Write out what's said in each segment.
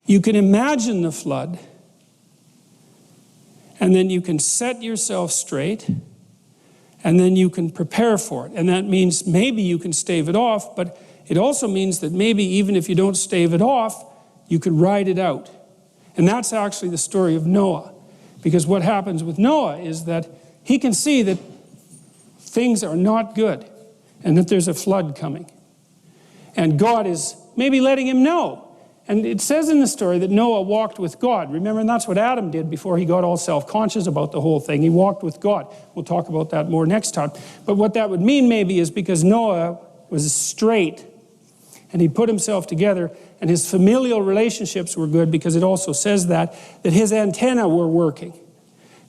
You can imagine the flood, and then you can set yourself straight, and then you can prepare for it. And that means maybe you can stave it off, but it also means that maybe even if you don't stave it off, you could ride it out. And that's actually the story of Noah. Because what happens with Noah is that he can see that things are not good and that there's a flood coming. And God is maybe letting him know. And it says in the story that Noah walked with God. Remember, and that's what Adam did before he got all self-conscious about the whole thing. He walked with God. We'll talk about that more next time. But what that would mean maybe is because Noah was straight and he put himself together and his familial relationships were good, because it also says that his antennae were working.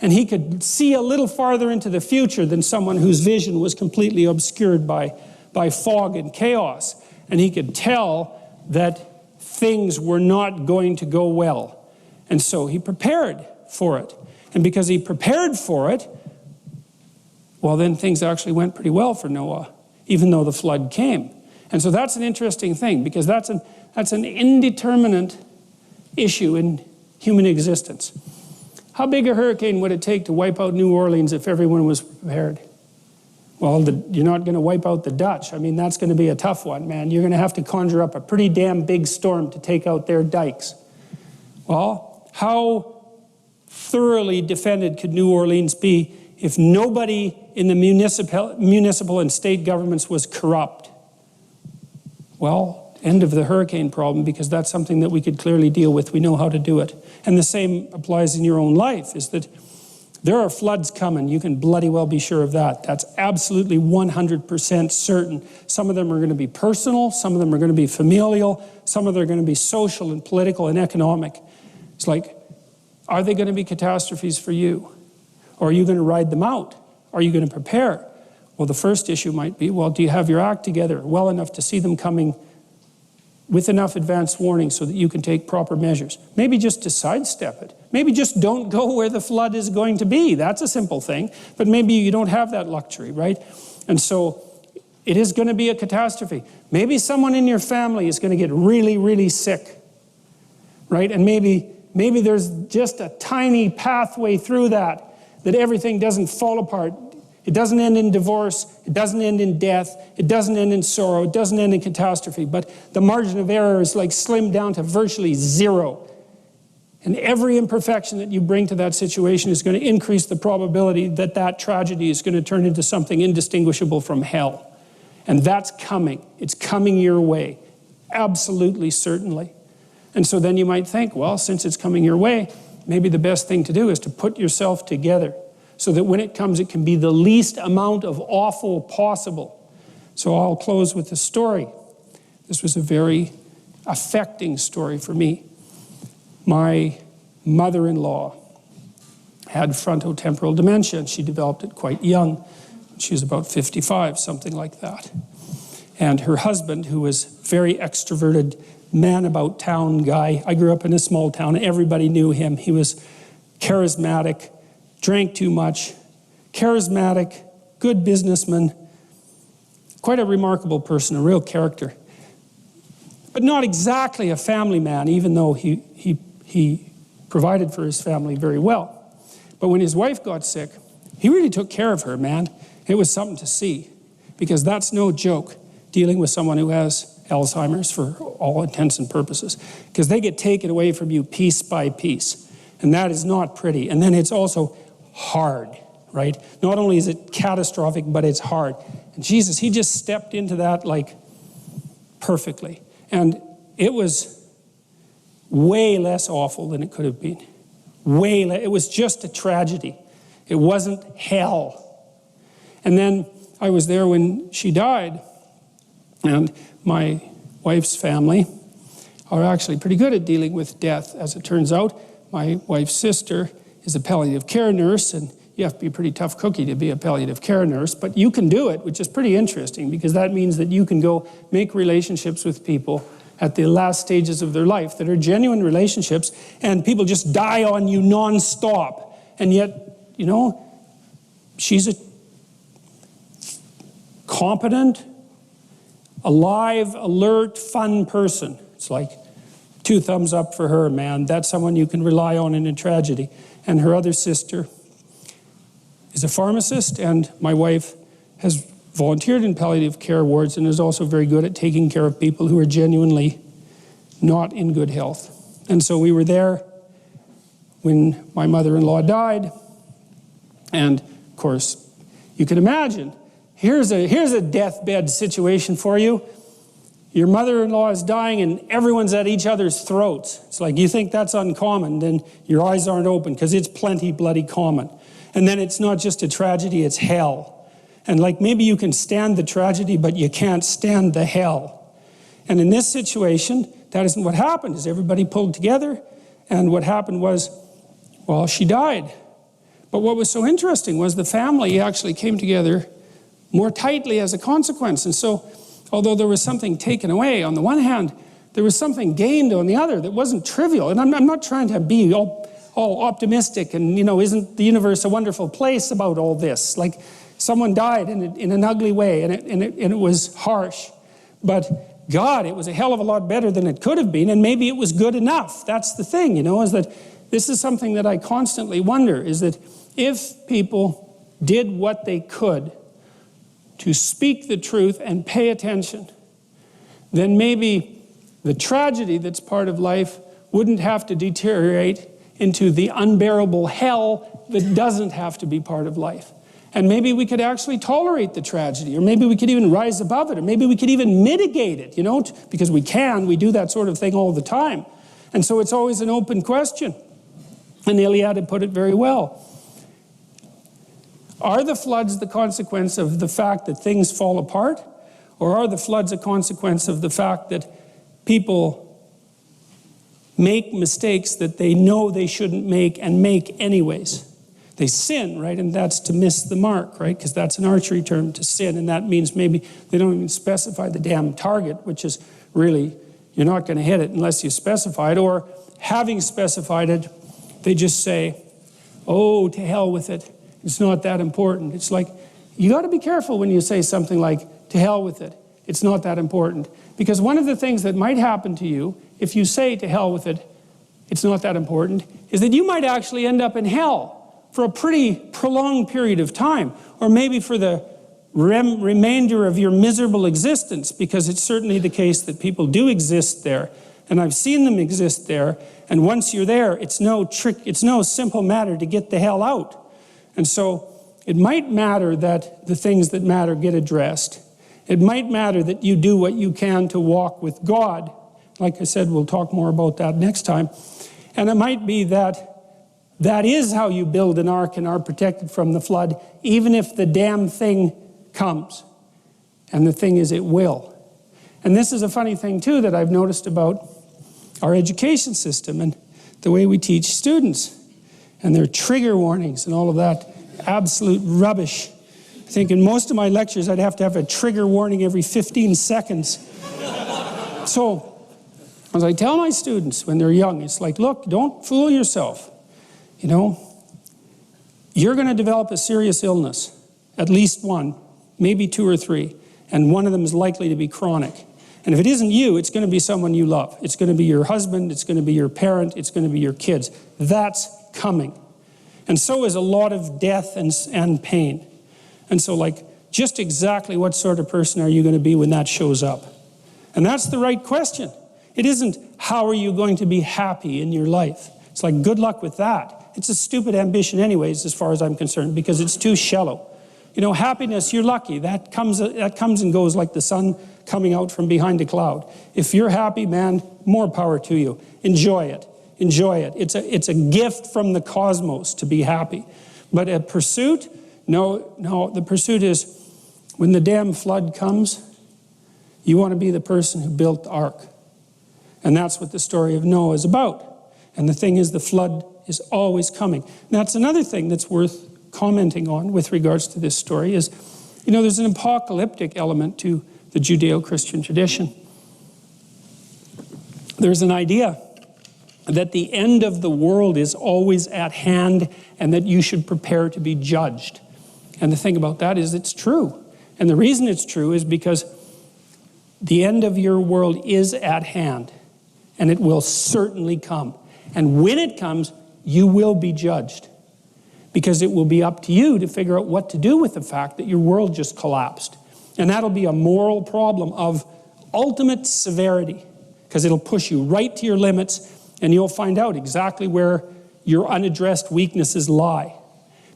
And he could see a little farther into the future than someone whose vision was completely obscured by fog and chaos. And he could tell that things were not going to go well. And so he prepared for it. And because he prepared for it, well, then things actually went pretty well for Noah, even though the flood came. And so that's an interesting thing, because that's an indeterminate issue in human existence. How big a hurricane would it take to wipe out New Orleans if everyone was prepared? Well, you're not going to wipe out the Dutch. I mean, that's going to be a tough one, man. You're going to have to conjure up a pretty damn big storm to take out their dikes. Well, how thoroughly defended could New Orleans be if nobody in the municipal and state governments was corrupt? Well, end of the hurricane problem, because that's something that we could clearly deal with. We know how to do it. And the same applies in your own life, is that there are floods coming. You can bloody well be sure of that. That's absolutely 100% certain. Some of them are going to be personal. Some of them are going to be familial. Some of them are going to be social and political and economic. It's like, are they going to be catastrophes for you? Or are you going to ride them out? Are you going to prepare? Well, the first issue might be, well, do you have your act together well enough to see them coming with enough advance warning so that you can take proper measures? Maybe just to sidestep it. Maybe just don't go where the flood is going to be. That's a simple thing. But maybe you don't have that luxury, right? And so it is going to be a catastrophe. Maybe someone in your family is going to get really, really sick, right? And maybe there's just a tiny pathway through that everything doesn't fall apart. It doesn't end in divorce. It doesn't end in death. It doesn't end in sorrow. It doesn't end in catastrophe. But the margin of error is like slimmed down to virtually zero. And every imperfection that you bring to that situation is going to increase the probability that that tragedy is going to turn into something indistinguishable from hell. And that's coming. It's coming your way. Absolutely, certainly. And so then you might think, well, since it's coming your way, maybe the best thing to do is to put yourself together so that when it comes, it can be the least amount of awful possible. So I'll close with a story. This was a very affecting story for me. My mother-in-law had frontotemporal dementia, and she developed it quite young. She was about 55, something like that. And her husband, who was a very extroverted, man-about-town guy, I grew up in a small town, everybody knew him. He was charismatic, drank too much, charismatic, good businessman, quite a remarkable person, a real character. But not exactly a family man, even though he provided for his family very well. But when his wife got sick, he really took care of her, man. It was something to see, because that's no joke, dealing with someone who has Alzheimer's for all intents and purposes, because they get taken away from you piece by piece. And that is not pretty. And then it's also hard, right? Not only is it catastrophic, but it's hard. And Jesus, he just stepped into that like perfectly. And it was way less awful than it could have been. It was just a tragedy. It wasn't hell. And then I was there when she died. And my wife's family are actually pretty good at dealing with death, as it turns out. My wife's sister is a palliative care nurse, and you have to be a pretty tough cookie to be a palliative care nurse, but you can do it, which is pretty interesting, because that means that you can go make relationships with people at the last stages of their life that are genuine relationships, and people just die on you nonstop. And yet, you know, she's a competent, alive, alert, fun person. It's like 2 thumbs up for her, man. That's someone you can rely on in a tragedy. And her other sister is a pharmacist, and my wife has volunteered in palliative care wards and is also very good at taking care of people who are genuinely not in good health. And so we were there when my mother-in-law died, and of course, you can imagine, here's a deathbed situation for you. Your mother-in-law is dying and everyone's at each other's throats. It's like, you think that's uncommon, then your eyes aren't open, because it's plenty bloody common. And then it's not just a tragedy, it's hell. And like, maybe you can stand the tragedy, but you can't stand the hell. And in this situation, that isn't what happened, is everybody pulled together, and what happened was, well, she died. But what was so interesting was the family actually came together more tightly as a consequence. And so, although there was something taken away on the one hand, there was something gained on the other that wasn't trivial. And I'm not trying to be all optimistic and, isn't the universe a wonderful place about all this? Like, someone died in an ugly way, and it was harsh. But God, it was a hell of a lot better than it could have been, and maybe it was good enough. That's the thing, is that this is something that I constantly wonder, is that if people did what they could to speak the truth and pay attention, then maybe the tragedy that's part of life wouldn't have to deteriorate into the unbearable hell that doesn't have to be part of life. And maybe we could actually tolerate the tragedy, or maybe we could even rise above it, or maybe we could even mitigate it, because we do that sort of thing all the time. And so it's always an open question. And Iliad had put it very well. Are the floods the consequence of the fact that things fall apart? Or are the floods a consequence of the fact that people make mistakes that they know they shouldn't make and make anyways? They sin, right? And that's to miss the mark, right? Because that's an archery term, to sin. And that means maybe they don't even specify the damn target, which is really, you're not going to hit it unless you specify it. Or having specified it, they just say, oh, to hell with it. It's not that important. It's like, you got to be careful when you say something like, to hell with it. It's not that important. Because one of the things that might happen to you, if you say to hell with it, it's not that important, is that you might actually end up in hell for a pretty prolonged period of time, or maybe for the remainder of your miserable existence, because it's certainly the case that people do exist there, and I've seen them exist there, and once you're there, it's no simple matter to get the hell out. And so it might matter that the things that matter get addressed. It might matter that you do what you can to walk with God. Like I said, we'll talk more about that next time. And it might be that is how you build an ark and are protected from the flood, even if the damn thing comes. And the thing is, it will. And this is a funny thing, too, that I've noticed about our education system and the way we teach students. And their trigger warnings and all of that absolute rubbish. I think in most of my lectures, I'd have to have a trigger warning every 15 seconds. So, as I tell my students when they're young, it's like, look, don't fool yourself. You're going to develop a serious illness, at least one, maybe 2 or 3, and one of them is likely to be chronic. And if it isn't you, it's going to be someone you love. It's going to be your husband, it's going to be your parent, it's going to be your kids. That's coming. And so is a lot of death and pain. And so, just exactly what sort of person are you going to be when that shows up? And that's the right question. It isn't, how are you going to be happy in your life? It's like, good luck with that. It's a stupid ambition anyways, as far as I'm concerned, because it's too shallow. Happiness, you're lucky. That comes and goes like the sun coming out from behind a cloud. If you're happy, man, more power to you. Enjoy it. Enjoy it. It's a gift from the cosmos to be happy. But a pursuit, no, the pursuit is, when the damn flood comes, you want to be the person who built the ark. And that's what the story of Noah is about. And the thing is, the flood is always coming. And that's another thing that's worth commenting on with regards to this story is, there's an apocalyptic element to the Judeo-Christian tradition. There's an idea that the end of the world is always at hand and that you should prepare to be judged. And the thing about that is, it's true. And the reason it's true is because the end of your world is at hand. and it will certainly come. And when it comes, you will be judged, because it will be up to you to figure out what to do with the fact that your world just collapsed. And that'll be a moral problem of ultimate severity, because it'll push you right to your limits, and you'll find out exactly where your unaddressed weaknesses lie,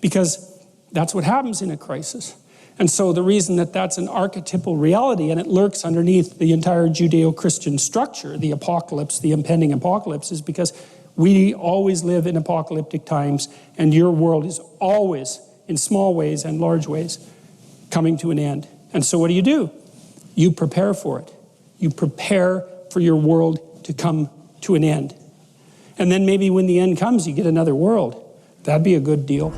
because that's what happens in a crisis. And so the reason that that's an archetypal reality, and it lurks underneath the entire Judeo-Christian structure, the apocalypse, the impending apocalypse, is because we always live in apocalyptic times, and your world is always, in small ways and large ways, coming to an end. And so what do? You prepare for it. You prepare for your world to come to an end. And then maybe when the end comes, you get another world. That'd be a good deal.